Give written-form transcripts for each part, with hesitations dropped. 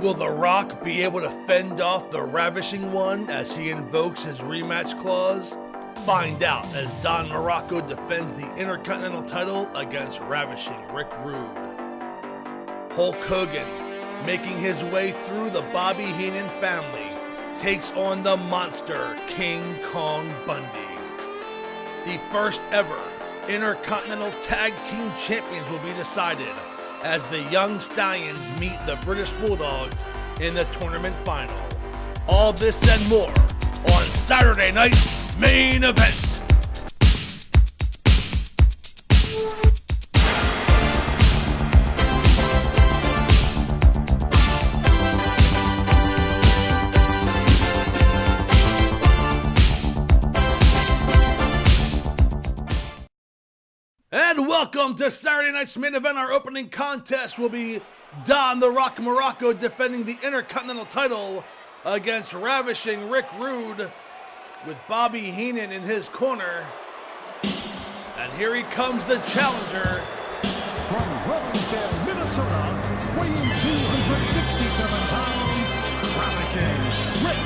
Will The Rock be able to fend off the Ravishing One as he invokes his rematch clause? Find out as Don Muraco defends the Intercontinental title against Ravishing Rick Rude. Hulk Hogan, making his way through the Bobby Heenan family, takes on the monster King Kong Bundy. The first ever Intercontinental Tag Team Champions will be decided as the Young Stallions meet the British Bulldogs in the tournament final. All this and more on Saturday night's main event. And welcome to Saturday night's main event. Our opening contest will be Don "The Rock" Muraco defending the Intercontinental title against Ravishing Rick Rude with Bobby Heenan in his corner. And here he comes, the challenger. From Rosedale, Minnesota, weighing 267 pounds, Ravishing Rick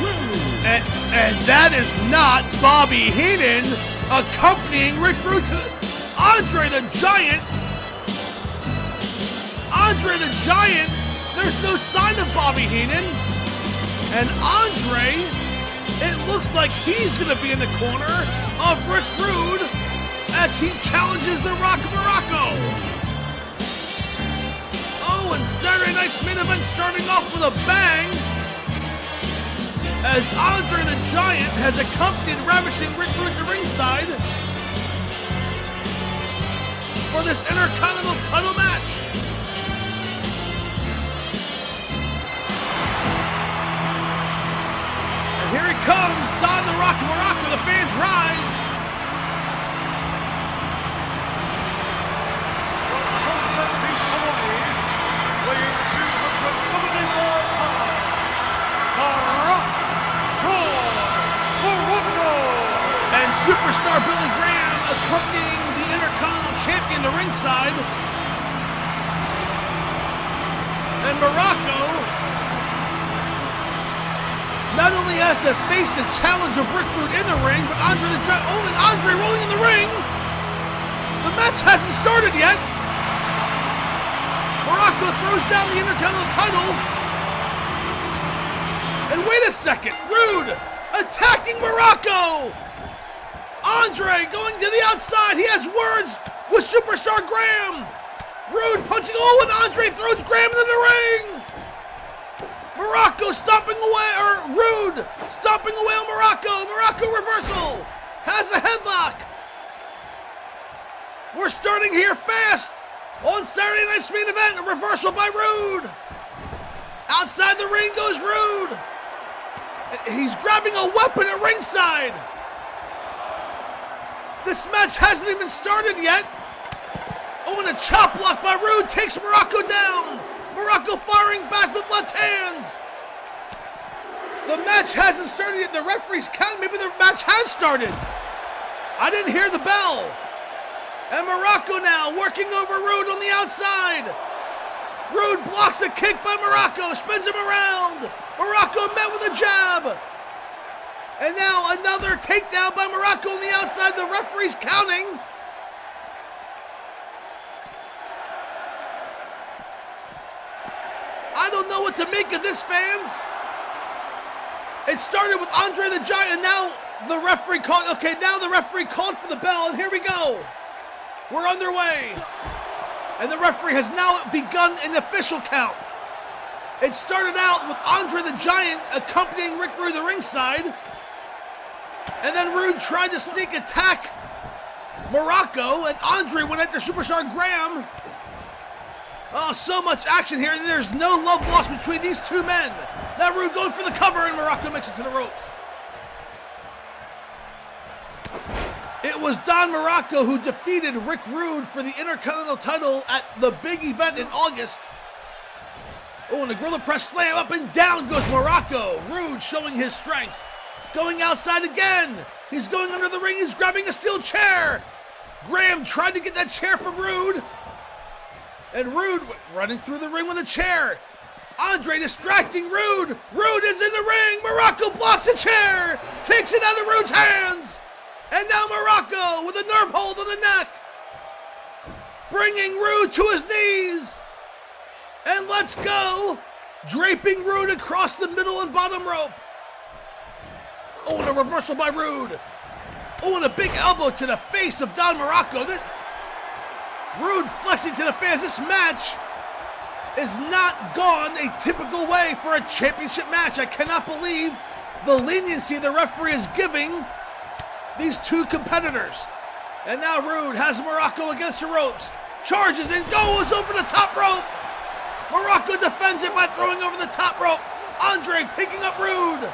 Rude. And that is not Bobby Heenan accompanying Rick Rude to Andre the Giant. Andre the Giant, there's no sign of Bobby Heenan. And Andre, it looks like he's going to be in the corner of Rick Rude as he challenges the Rock Muraco. Oh, and Saturday night's main event starting off with a bang as Andre the Giant has accompanied Ravishing Rick Rude to ringside for this Intercontinental title match. And here he comes, Don "The Rock" Muraco, the fans rise. From Sunset Beach, Hawaii, weighing 275 pounds, The Rock Muraco. And superstar Billy Graham accompanying the Intercontinental Champion to ringside. And Muraco not only has to face the challenge of Rick Rude in the ring, but Andre the Giant, and Andre rolling in the ring. The match hasn't started yet. Muraco throws down the Intercontinental title. And wait a second, Rude attacking Muraco. Andre going to the outside. He has words with superstar Graham. Rude punching. Oh, and Andre throws Graham into the ring. Muraco stomping away, or Rude stomping away on Muraco. Muraco reversal. Has a headlock. We're starting here fast on Saturday night's main event. A reversal by Rude. Outside the ring goes Rude. He's grabbing a weapon at ringside. This match hasn't even started yet. Oh, and a chop block by Rude takes Muraco down. Muraco firing back with left hands. The match hasn't started yet. The referee's counting. Maybe the match has started. I didn't hear the bell. And Muraco now working over Rude on the outside. Rude blocks a kick by Muraco, spins him around. Muraco met with a jab. And now another takedown by Muraco on the outside. The referee's counting. I don't know what to make of this, fans. It started with Andre the Giant, and now the referee called. Okay, now the referee called for the bell, and here we go. We're underway. And the referee has now begun an official count. It started out with Andre the Giant accompanying Rick Rude to ringside. And then Rude tried to sneak attack Muraco, and Andre went after superstar Graham. Oh, so much action here. There's no love lost between these two men. Now Rude going for the cover, and Muraco makes it to the ropes. It was Don Muraco who defeated Rick Rude for the Intercontinental title at the big event in August. Oh, and a gorilla press slam, up and down goes Muraco. Rude showing his strength. Going outside again. He's going under the ring. He's grabbing a steel chair. Graham tried to get that chair from Rude. And Rude running through the ring with a chair. Andre distracting Rude. Rude is in the ring. Muraco blocks a chair. Takes it out of Rude's hands. And now Muraco with a nerve hold on the neck. Bringing Rude to his knees. And let's go. Draping Rude across the middle and bottom rope. Oh, and a reversal by Rude. Oh, and a big elbow to the face of Don Muraco. Rude flexing to the fans. This match is not gone a typical way for a championship match. I cannot believe the leniency the referee is giving these two competitors. And now Rude has Muraco against the ropes. Charges and goes over the top rope. Muraco defends it by throwing over the top rope. Andre picking up Rude.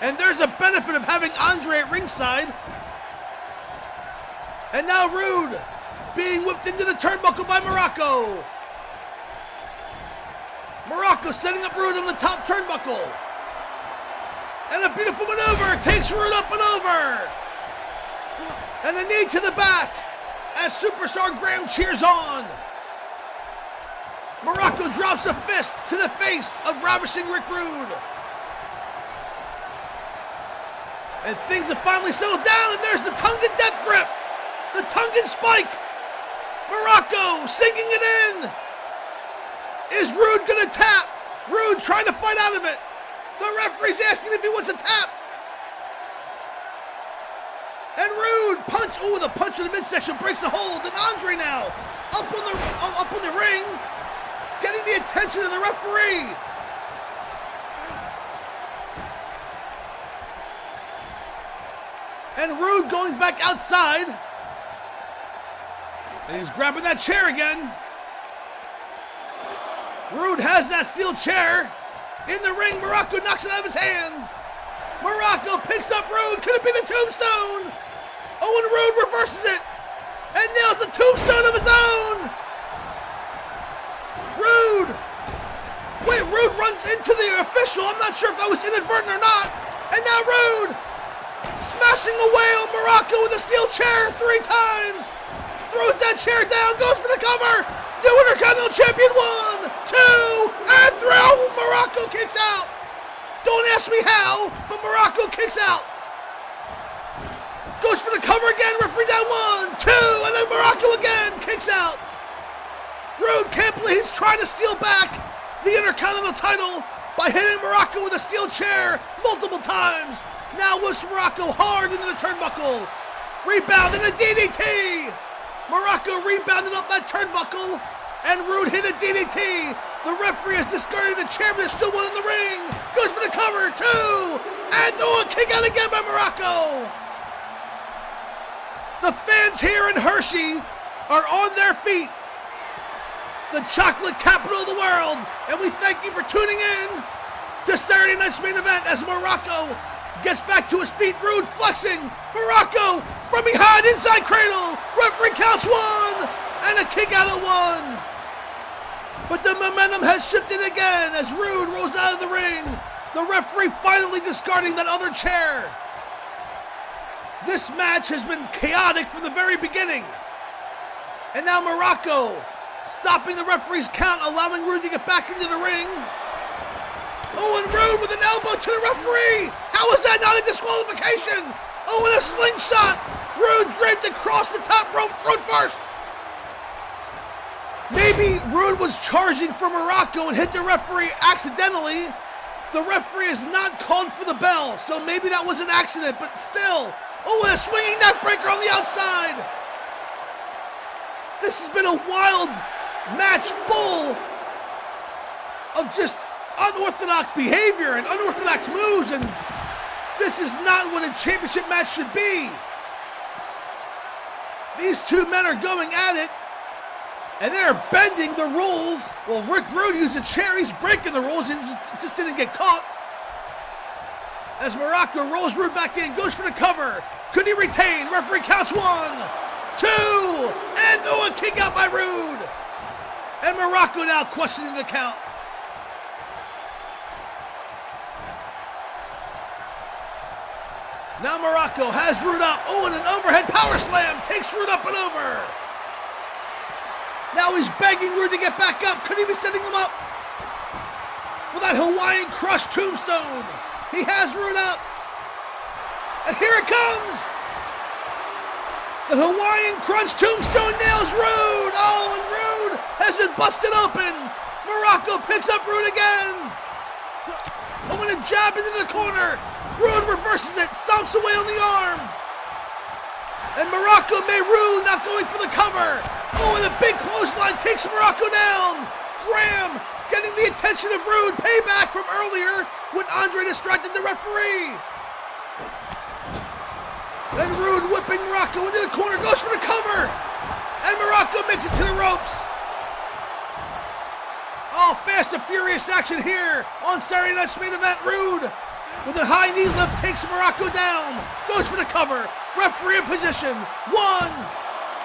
And there's a benefit of having Andre at ringside. And now Rude being whipped into the turnbuckle by Muraco. Muraco setting up Rude on the top turnbuckle. And a beautiful maneuver takes Rude up and over. And a knee to the back as Superstar Graham cheers on. Muraco drops a fist to the face of Ravishing Rick Rude. And things have finally settled down, and there's the Tongan death grip. The Tongan spike. Muraco sinking it in. Is Rude gonna tap? Rude trying to fight out of it. The referee's asking if he wants a tap. And Rude punch. Oh, the punch in the midsection breaks a hold. And Andre now up on the ring, getting the attention of the referee. And Rude going back outside. And he's grabbing that chair again. Rude has that steel chair. In the ring, Muraco knocks it out of his hands. Muraco picks up Rude. Could it be the tombstone? Oh, and Rude reverses it. And nails a tombstone of his own. Rude. Wait, Rude runs into the official. I'm not sure if that was inadvertent or not. And now Rude smashing away on Muraco with a steel chair 3 times. Throws that chair down, goes for the cover. The Intercontinental Champion 1, 2, and 3. Oh, Muraco kicks out. Don't ask me how, but Muraco kicks out. Goes for the cover again, referee down 1, 2, and then Muraco again kicks out. Rude can't believe he's trying to steal back the Intercontinental title by hitting Muraco with a steel chair multiple times. Now whips Muraco hard into the turnbuckle. Rebound and a DDT. Muraco rebounded up that turnbuckle, and Rude hit a DDT. The referee has discarded the chair, but there's still one in the ring. Goes for the cover, 2, and a kick out again by Muraco. The fans here in Hershey are on their feet. The chocolate capital of the world, and we thank you for tuning in to Saturday night's main event as Muraco gets back to his feet. Rude flexing. Muraco from behind, inside cradle. Referee counts 1, and a kick out of 1. But the momentum has shifted again as Rude rolls out of the ring. The referee finally discarding that other chair. This match has been chaotic from the very beginning. And now Muraco stopping the referee's count, allowing Rude to get back into the ring. Oh, and Rude with an elbow to the referee. How is that not a disqualification? Oh, and a slingshot. Rude draped across the top rope, thrown first. Maybe Rude was charging for Muraco and hit the referee accidentally. The referee is not called for the bell, so maybe that was an accident, but still. Oh, and a swinging neck breaker on the outside. This has been a wild match full of just unorthodox behavior and unorthodox moves, and this is not what a championship match should be. These two men are going at it, and they're bending the rules. Well, Rick Rude used a chair. He's breaking the rules. He just didn't get caught. As Muraco rolls Rude back in, goes for the cover. Could he retain? Referee counts 1, 2, and a kick out by Rude. And Muraco now questioning the count. Now Muraco has Rude up. Oh, and an overhead power slam takes Rude up and over. Now he's begging Rude to get back up. Could he be setting him up? for that Hawaiian Crush tombstone. He has Rude up. And here it comes. The Hawaiian Crunch tombstone nails Rude. Oh, and Rude has been busted open. Muraco picks up Rude again. Oh, and a jab into the corner. Rude reverses it, stomps away on the arm. And Muraco made Rude not going for the cover. Oh, and a big clothesline takes Muraco down. Graham getting the attention of Rude. Payback from earlier when Andre distracted the referee. And Rude whipping Muraco into the corner, goes for the cover. And Muraco makes it to the ropes. Oh, fast and furious action here on Saturday night's main event. Rude with a high knee lift takes Muraco down, goes for the cover. Referee in position. 1,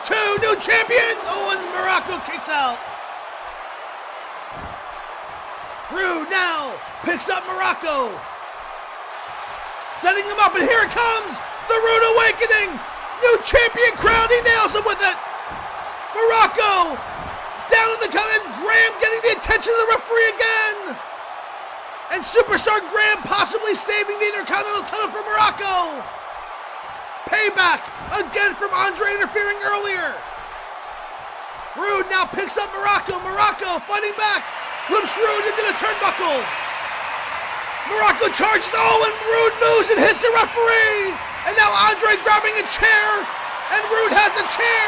2, new champion. Oh, and Muraco kicks out. Rude now picks up Muraco, setting him up, and here it comes. The Rude Awakening! New champion crown, he nails him with it! Muraco! Down in the cover, and Graham getting the attention of the referee again! And Superstar Graham possibly saving the Intercontinental title for Muraco! Payback, again from Andre interfering earlier! Rude now picks up Muraco. Muraco fighting back, whips Rude into the turnbuckle! Muraco charges, oh, and Rude moves and hits the referee! And now Andre grabbing a chair, and Rude has a chair.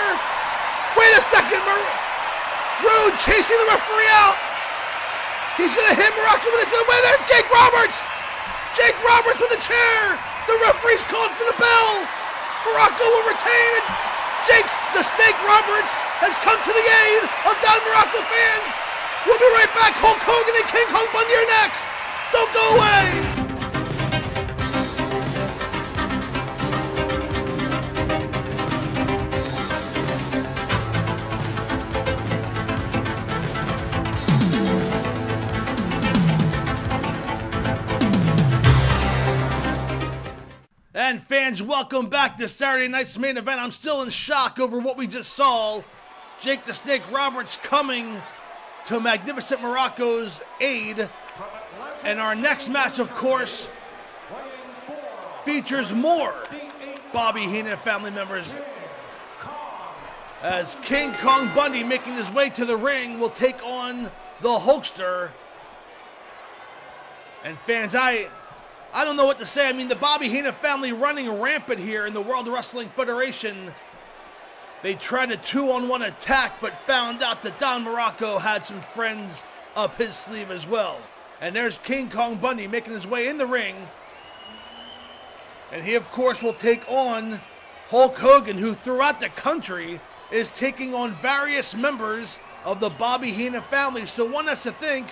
Wait a second, Rude chasing the referee out. He's gonna hit Muraco with his win. There's Jake Roberts. Jake Roberts with a chair. The referee's called for the bell. Muraco will retain, and the Snake Roberts has come to the aid of Don Muraco fans. We'll be right back. Hulk Hogan and King Kong Bundy are next. Don't go away. And fans, welcome back to Saturday night's main event. I'm still in shock over what we just saw. Jake the Snake Roberts coming to Magnificent Muraco's aid. And our next match, of course, features more Bobby Heenan family members, as King Kong Bundy, making his way to the ring, will take on the Hulkster. And fans, I don't know what to say. I mean, the Bobby Heenan family running rampant here in the World Wrestling Federation. They tried a 2-on-1 attack, but found out that Don Muraco had some friends up his sleeve as well. And there's King Kong Bundy making his way in the ring. And he, of course, will take on Hulk Hogan, who throughout the country is taking on various members of the Bobby Heenan family. So one has to think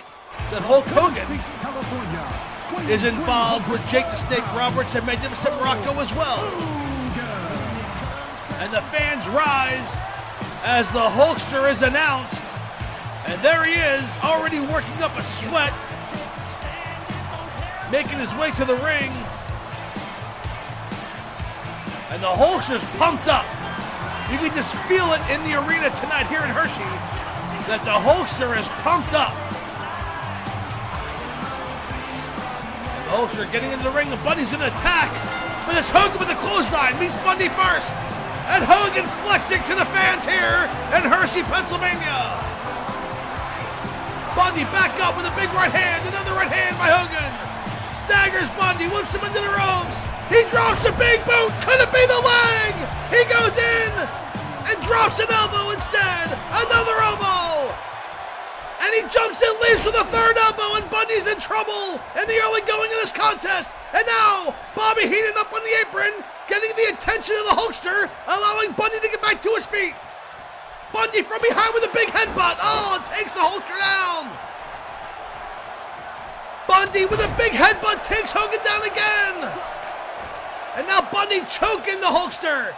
that Hulk Hogan is involved with Jake the Snake Roberts and Magnificent Muraco as well. And the fans rise as the Hulkster is announced. And there he is, already working up a sweat, making his way to the ring. And the Hulkster's pumped up. You can just feel it in the arena tonight here in Hershey, that the Hulkster is pumped up. The Hulkster getting into the ring, and Bundy's in attack. But it's Hogan with the clothesline, meets Bundy first. And Hogan flexing to the fans here in Hershey, Pennsylvania. Bundy back up with a big right hand, another right hand by Hogan. Staggers Bundy, whips him into the ropes. He drops a big boot, could it be the leg? He goes in and drops an elbow instead. Another elbow. And he jumps in, leaps with a third elbow, and Bundy's in trouble in the early going of this contest. And now, Bobby Heenan up on the apron, getting the attention of the Hulkster, allowing Bundy to get back to his feet. Bundy from behind with a big headbutt. Oh, it takes the Hulkster down. Bundy with a big headbutt takes Hogan down again. And now Bundy choking the Hulkster.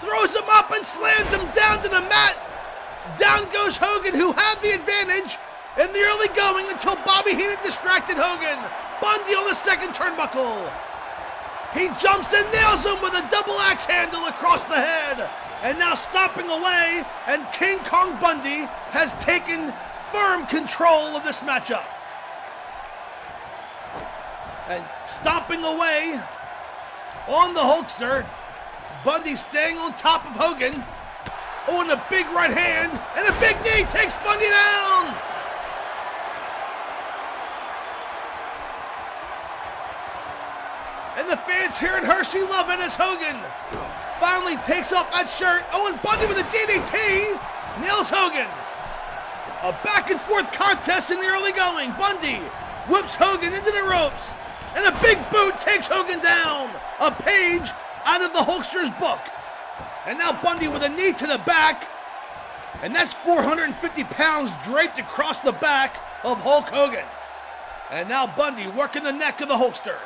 Throws him up and slams him down to the mat. Down goes Hogan, who had the advantage in the early going until Bobby Heenan distracted Hogan. Bundy on the second turnbuckle. He jumps and nails him with a double axe handle across the head. And now stomping away, and King Kong Bundy has taken firm control of this matchup. And stomping away on the Hulkster. Bundy staying on top of Hogan. Oh, and a big right hand and a big knee takes Bundy down. And the fans here in Hershey love it as Hogan finally takes off that shirt. Oh, and Bundy with a DDT nails Hogan. A back and forth contest in the early going. Bundy whips Hogan into the ropes. And a big boot takes Hogan down. A page out of the Hulkster's book. And now Bundy with a knee to the back. And that's 450 pounds draped across the back of Hulk Hogan. And now Bundy working the neck of the Hulkster,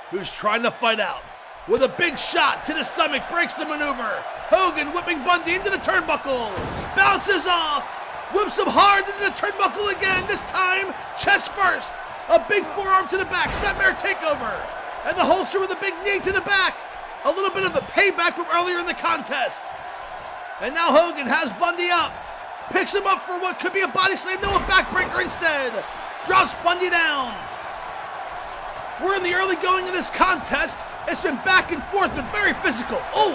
who's trying to fight out. With a big shot to the stomach, breaks the maneuver. Hogan whipping Bundy into the turnbuckle. Bounces off. Whips him hard into the turnbuckle again. This time, chest first. A big forearm to the back. Snapmare takeover. And the Hulkster with a big knee to the back. A little bit of the payback from earlier in the contest. And now Hogan has Bundy up. Picks him up for what could be a body slam. No, a backbreaker instead. Drops Bundy down. We're in the early going of this contest. It's been back and forth, but very physical. Oh,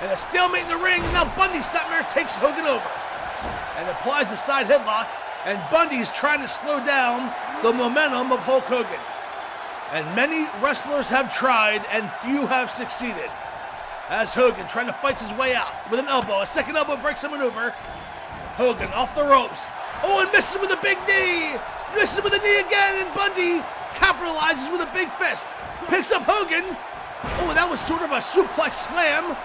and a stalemate in the ring. And now Bundy Snapmare takes Hogan over and applies a side headlock. And Bundy's trying to slow down the momentum of Hulk Hogan. And many wrestlers have tried, and few have succeeded. As Hogan trying to fight his way out with an elbow. A second elbow breaks the maneuver. Hogan off the ropes. Oh, and misses with a big knee. Misses with a knee again, and Bundy capitalizes with a big fist. Picks up Hogan. Oh, that was sort of a suplex slam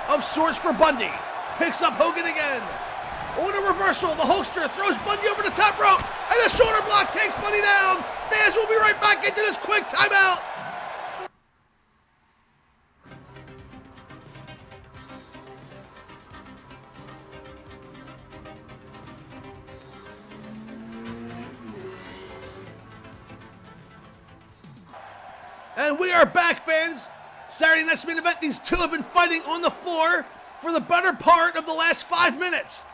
of sorts for Bundy. Picks up Hogan again. Oh, and a reversal. The Hulkster throws Bundy over the top rope. And a shoulder block takes Bundy down. Fans, will be right back into this quick timeout. And we are back, fans. Saturday night's main event. These two have been fighting on the floor for the better part of the last 5 minutes.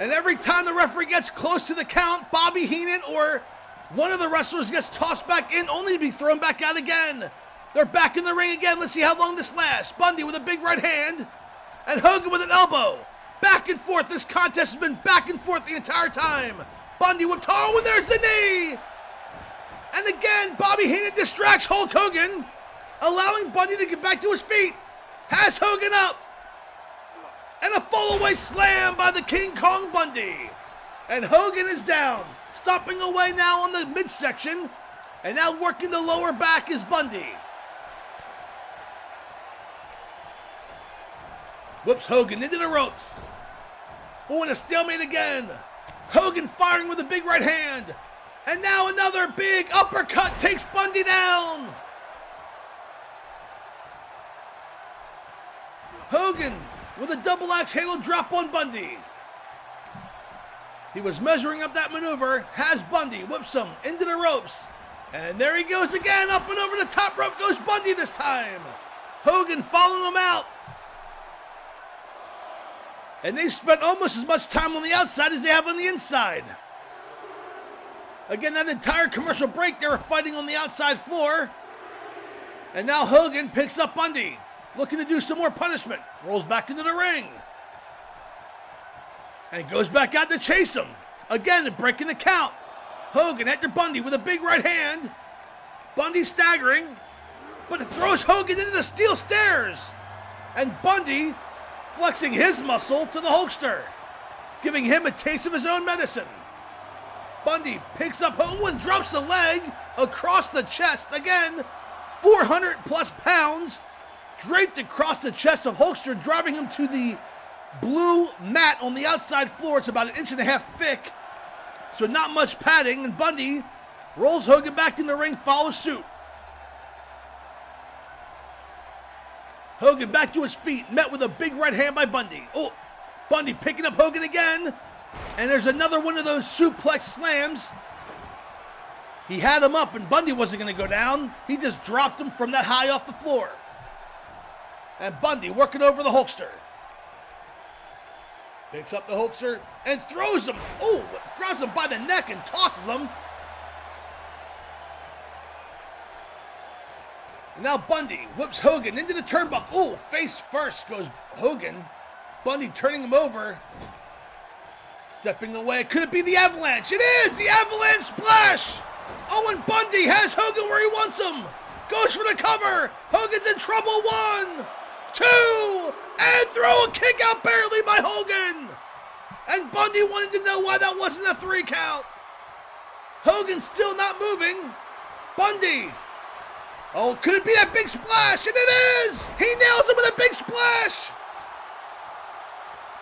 And every time the referee gets close to the count, Bobby Heenan or one of the wrestlers gets tossed back in, only to be thrown back out again. They're back in the ring again. Let's see how long this lasts. Bundy with a big right hand, and Hogan with an elbow. Back and forth. This contest has been back and forth the entire time. Bundy whipped hard, and there's the knee. And again, Bobby Heenan distracts Hulk Hogan, allowing Bundy to get back to his feet. Has Hogan up. And a fall-away slam by the King Kong Bundy. And Hogan is down. Stomping away now on the midsection. And now working the lower back is Bundy. Whips Hogan into the ropes. Oh, and a stalemate again. Hogan firing with a big right hand. And now another big uppercut takes Bundy down. Hogan with a double axe handle drop on Bundy. He was measuring up that maneuver, has Bundy, whips him into the ropes. And there he goes again, up and over the top rope goes Bundy this time. Hogan following him out. And they spent almost as much time on the outside as they have on the inside. Again, that entire commercial break, they were fighting on the outside floor. And now Hogan picks up Bundy, looking to do some more punishment. Rolls back into the ring. And goes back out to chase him. Again, breaking the count. Hogan after Bundy with a big right hand. Bundy staggering, but it throws Hogan into the steel stairs. And Bundy flexing his muscle to the Hulkster, giving him a taste of his own medicine. Bundy picks up Hogan and drops a leg across the chest. Again, 400 plus pounds draped across the chest of Hulkster, driving him to the blue mat on the outside floor. It's about 1.5 inches thick, so not much padding, and Bundy rolls Hogan back in the ring, follows suit. Hogan back to his feet, met with a big right hand by Bundy. Oh, Bundy picking up Hogan again, and there's another one of those suplex slams. He had him up, and Bundy wasn't going to go down. He just dropped him from that high off the floor. And Bundy working over the Hulkster. Picks up the Hulkster and throws him. Oh, grabs him by the neck and tosses him. Now Bundy whips Hogan into the turnbuckle. Ooh, face first goes Hogan. Bundy turning him over. Stepping away. Could it be the avalanche? It is the avalanche splash. Oh, and Bundy has Hogan where he wants him. Goes for the cover. Hogan's in trouble. 1, 2, and throw a kick out barely by Hogan. And Bundy wanted to know why that wasn't a 3 count. Hogan still not moving. Bundy. Oh, could it be that big splash? And it is! He nails him with a big splash!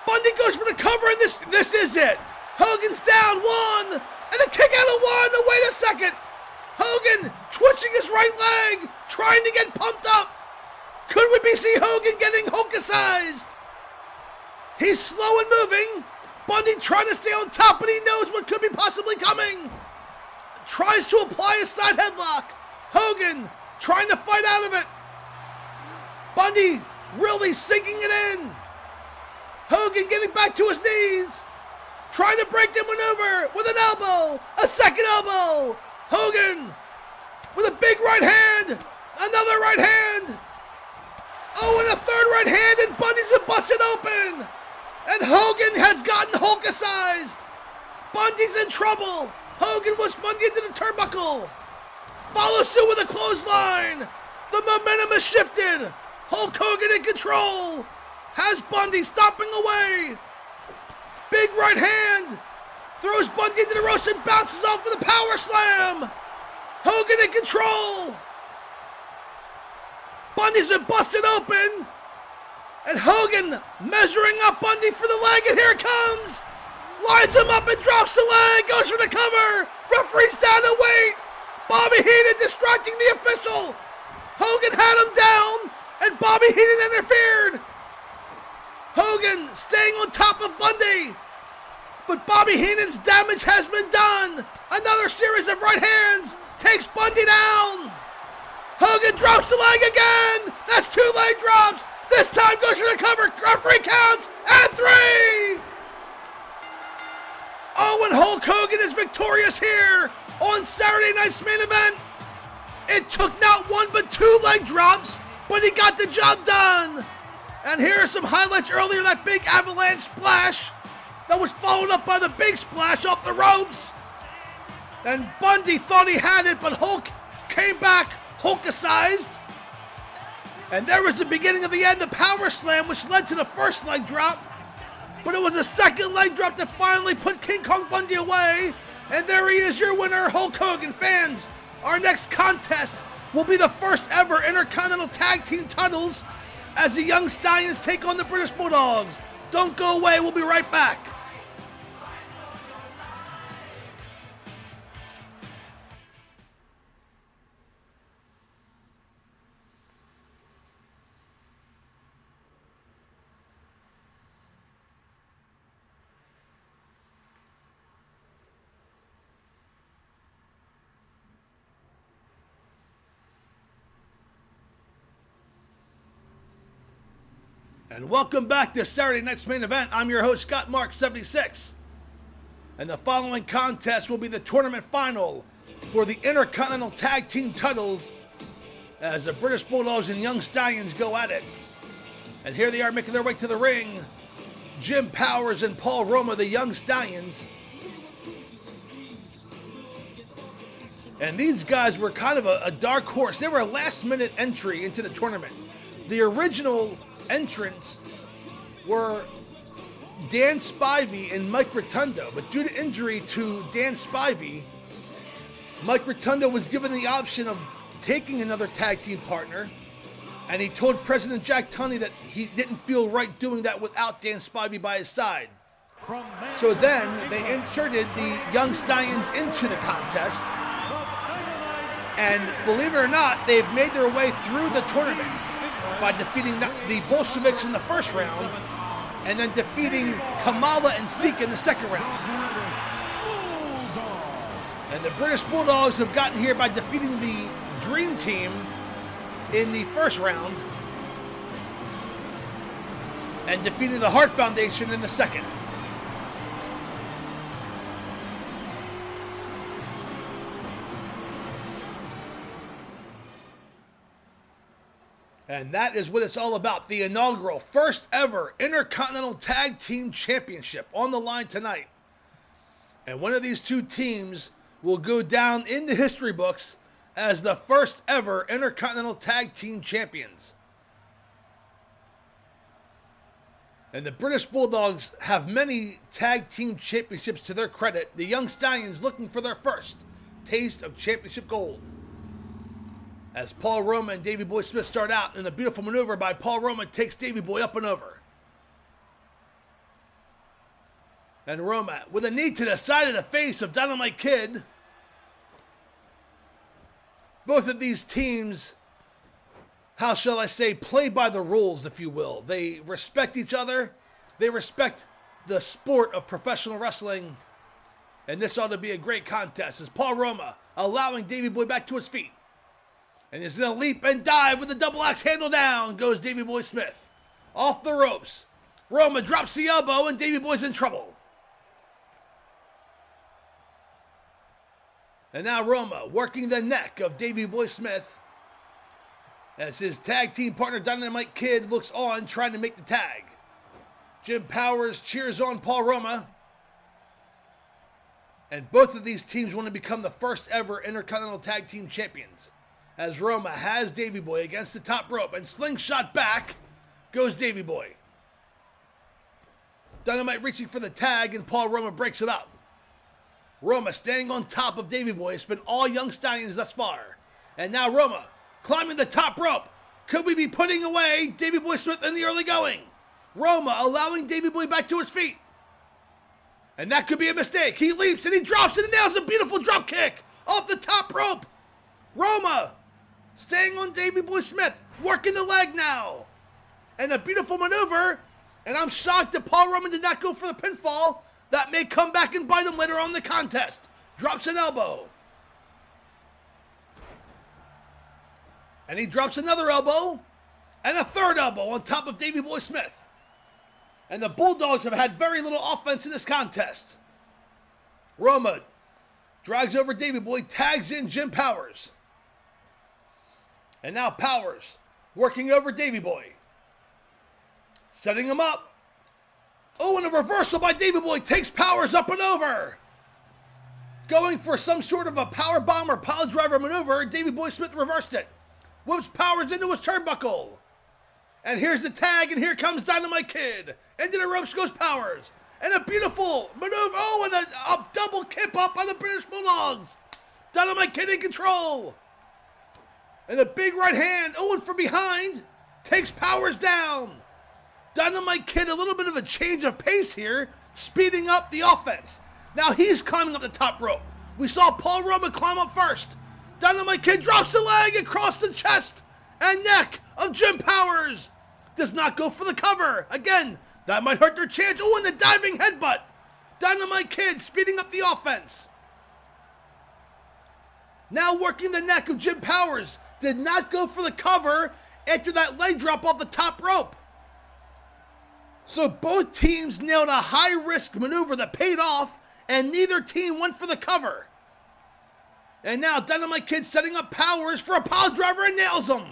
Bundy goes for the cover, and this is it. Hogan's down 1, and a kick out of 1. Oh, wait a second. Hogan twitching his right leg, trying to get pumped up. Could we see Hogan getting Hulkicized? He's slow and moving. Bundy trying to stay on top, but he knows what could be possibly coming. Tries to apply a side headlock. Hogan trying to fight out of it. Bundy really sinking it in. Hogan getting back to his knees. Trying to break the maneuver with an elbow. A second elbow. Hogan with a big right hand. Another right hand. Oh, and a third right hand, and Bundy's been busted open. And Hogan has gotten Hulkicized. Bundy's in trouble. Hogan whips Bundy into the turnbuckle. Follows suit with a clothesline. The momentum has shifted. Hulk Hogan in control. Has Bundy stomping away. Big right hand. Throws Bundy into the ropes and bounces off with a power slam. Hogan in control. Bundy's been busted open. And Hogan measuring up Bundy for the leg, and here it comes. Lines him up and drops the leg. Goes for the cover. Referee's down to wait. Bobby Heenan distracting the official. Hogan had him down, and Bobby Heenan interfered. Hogan staying on top of Bundy. But Bobby Heenan's damage has been done. Another series of right hands takes Bundy down. Hogan drops the leg again. That's 2 leg drops. This time goes for the cover. Referee counts at 3. Oh, and Hulk Hogan is victorious here on Saturday night's main event. It took not 1 but 2 leg drops, but he got the job done. And here are some highlights earlier. That big avalanche splash that was followed up by the big splash off the ropes. And Bundy thought he had it, but Hulk came back Hulkicized. And there was the beginning of the end, the power slam, which led to the first leg drop. But it was a second leg drop that finally put King Kong Bundy away. And there he is, your winner, Hulk Hogan. Fans, our next contest will be the first ever Intercontinental Tag Team titles as the Young Stallions take on the British Bulldogs. Don't go away, we'll be right back. And welcome back to Saturday night's main event. I'm your host, Gotmark76. And the following contest will be the tournament final for the Intercontinental Tag Team titles as the British Bulldogs and Young Stallions go at it. And here they are making their way to the ring. Jim Powers and Paul Roma, the Young Stallions. And these guys were kind of a dark horse. They were a last-minute entry into the tournament. The original entrants were Dan Spivey and Mike Rotundo, but due to injury to Dan Spivey, Mike Rotundo was given the option of taking another tag team partner, and he told President Jack Tunney that he didn't feel right doing that without Dan Spivey by his side. So then they inserted the Young Stallions into the contest, and believe it or not, they've made their way through the tournament by defeating the Bolsheviks in the first round, and then defeating Kamala and Zeke in the second round. And the British Bulldogs have gotten here by defeating the Dream Team in the first round, and defeating the Hart Foundation in the second. And that is what it's all about. The inaugural first ever Intercontinental Tag Team Championship on the line tonight. And one of these two teams will go down in the history books as the first ever Intercontinental Tag Team Champions. And the British Bulldogs have many tag team championships to their credit. The Young Stallions looking for their first taste of championship gold. As Paul Roma and Davey Boy Smith start out, and a beautiful maneuver by Paul Roma takes Davey Boy up and over. And Roma with a knee to the side of the face of Dynamite Kid. Both of these teams, how shall I say, play by the rules, if you will. They respect each other. They respect the sport of professional wrestling. And this ought to be a great contest as Paul Roma allowing Davey Boy back to his feet. And he's going to leap and dive with the double axe handle down goes Davey Boy Smith. Off the ropes. Roma drops the elbow and Davey Boy's in trouble. And now Roma working the neck of Davey Boy Smith as his tag team partner Dynamite Kid looks on trying to make the tag. Jim Powers cheers on Paul Roma. And both of these teams want to become the first ever Intercontinental Tag Team Champions. As Roma has Davey Boy against the top rope and slingshot back goes Davey Boy. Dynamite reaching for the tag and Paul Roma breaks it up. Roma standing on top of Davey Boy. It's been all Young Stallions thus far. And now Roma climbing the top rope. Could we be putting away Davey Boy Smith in the early going? Roma allowing Davey Boy back to his feet. And that could be a mistake. He leaps and he drops it and nails a beautiful drop kick off the top rope. Roma staying on Davey Boy Smith, working the leg now. And a beautiful maneuver. And I'm shocked that Paul Roma did not go for the pinfall. That may come back and bite him later on in the contest. Drops an elbow. And he drops another elbow. And a third elbow on top of Davey Boy Smith. And the Bulldogs have had very little offense in this contest. Roma drags over Davey Boy, tags in Jim Powers. And now Powers working over Davey Boy. Setting him up. Oh, and a reversal by Davey Boy takes Powers up and over. Going for some sort of a power bomb or pile driver maneuver, Davey Boy Smith reversed it. Whips Powers into his turnbuckle. And here's the tag, and here comes Dynamite Kid. Into the ropes goes Powers. And a beautiful maneuver. Oh, and a double kip up by the British Bulldogs. Dynamite Kid in control. And a big right hand. Oh, and from behind takes Powers down. Dynamite Kid, a little bit of a change of pace here, speeding up the offense. Now he's climbing up the top rope. We saw Paul Roma climb up first. Dynamite Kid drops the leg across the chest and neck of Jim Powers. Does not go for the cover. Again, that might hurt their chance. Oh, and the diving headbutt. Dynamite Kid speeding up the offense. Now working the neck of Jim Powers. Did not go for the cover after that leg drop off the top rope. So both teams nailed a high-risk maneuver that paid off, and neither team went for the cover. And now Dynamite Kid setting up Powers for a pile driver and nails him.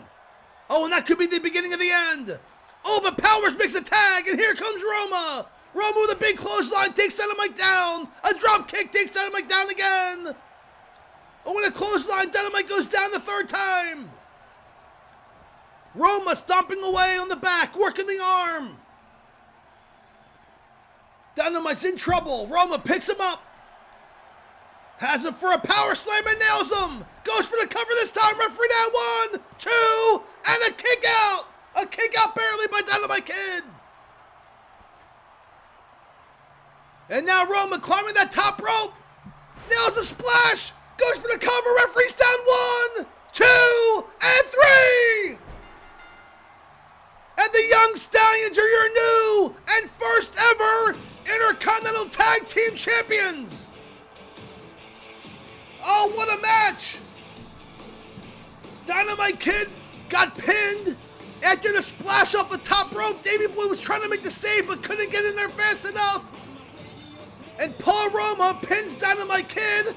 Oh, and that could be the beginning of the end. Oh, but Powers makes a tag, and here comes Roma. Roma with a big clothesline takes Dynamite down. A drop kick takes Dynamite down again. Oh, and a clothesline, Dynamite goes down the third time. Roma stomping away on the back, working the arm. Dynamite's in trouble. Roma picks him up. Has him for a power slam and nails him. Goes for the cover this time. Referee down 1, 2, and a kick out. A kick out barely by Dynamite Kid. And now Roma climbing that top rope. Nails a splash. Goes for the cover. Referee's down 1, 2, and 3. And the Young Stallions are your new and first ever Intercontinental Tag Team Champions. Oh, what a match. Dynamite Kid got pinned after the splash off the top rope. Davey Boy was trying to make the save but couldn't get in there fast enough. And Paul Roma pins Dynamite Kid.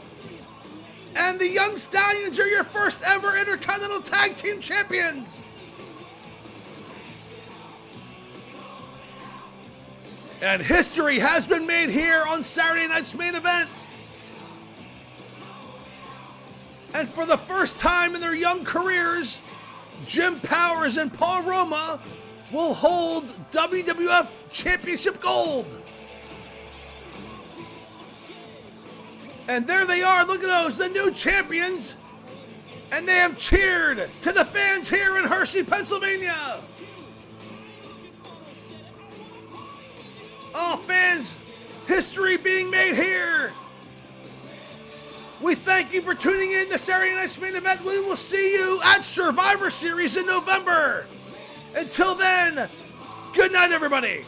And the Young Stallions are your first ever Intercontinental Tag Team Champions. And history has been made here on Saturday night's main event. And for the first time in their young careers, Jim Powers and Paul Roma will hold WWF Championship gold. And there they are, look at those, the new champions. And they have cheered to the fans here in Hershey, Pennsylvania. Oh, fans, history being made here. We thank you for tuning in to Saturday night's main event. We will see you at Survivor Series in November. Until then, good night, everybody.